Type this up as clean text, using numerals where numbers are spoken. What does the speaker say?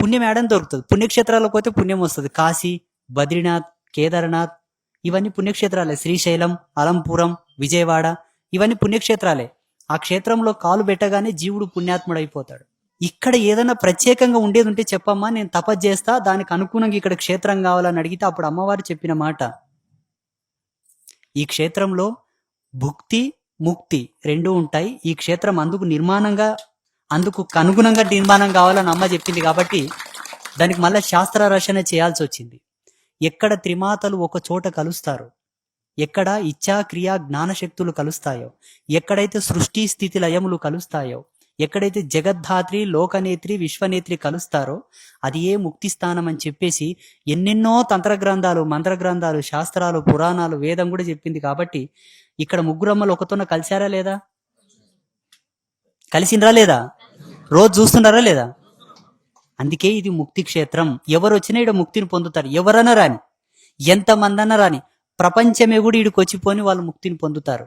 పుణ్యం ఏడని దొరుకుతుంది. పుణ్యక్షేత్రాలకు పోతే పుణ్యం వస్తుంది. కాశీ, బద్రీనాథ్, కేదార్నాథ్ ఇవన్నీ పుణ్యక్షేత్రాలే. శ్రీశైలం, అలంపురం, విజయవాడ ఇవన్నీ పుణ్యక్షేత్రాలే. ఆ క్షేత్రంలో కాలు పెట్టగానే జీవుడు పుణ్యాత్ముడైపోతాడు. ఇక్కడ ఏదైనా ప్రత్యేకంగా ఉండేది ఉంటే చెప్పమ్మా, నేను తపస్సు చేస్తా, దానికి అనుగుణంగా ఇక్కడ క్షేత్రం కావాలని అడిగితే అప్పుడు అమ్మవారు చెప్పిన మాట, ఈ క్షేత్రంలో భుక్తి ముక్తి రెండూ ఉంటాయి. ఈ క్షేత్రం అందుకు అనుగుణంగా నిర్మాణం కావాలని అమ్మ చెప్పింది. కాబట్టి దానికి మళ్ళీ శాస్త్ర రచన చేయాల్సి వచ్చింది. ఎక్కడ త్రిమాతలు ఒక చోట కలుస్తారు, ఎక్కడ ఇచ్ఛా క్రియా జ్ఞానశక్తులు కలుస్తాయో, ఎక్కడైతే సృష్టి స్థితి లయములు కలుస్తాయో, ఎక్కడైతే జగద్ధాత్రి, లోకనేత్రి, విశ్వనేత్రి కలుస్తారో అది ఏ ముక్తి స్థానం అని చెప్పేసి ఎన్నెన్నో తంత్ర గ్రంథాలు, మంత్ర గ్రంథాలు, శాస్త్రాలు, పురాణాలు, వేదం కూడా చెప్పింది. కాబట్టి ఇక్కడ ముగ్గురమ్మలు ఒకతోన కలిశారా లేదా? కలిసిండ్రా లేదా? రోజు చూస్తున్నారా లేదా? అందుకే ఇది ముక్తి క్షేత్రం. ఎవరు వచ్చినా ఇక్కడ ముక్తిని పొందుతారు. ఎవరన్నా రాని, ఎంతమంది అన్నా రాని, ప్రపంచమే కూడా ఇక్కడికి వచ్చిపోని వాళ్ళు ముక్తిని పొందుతారు.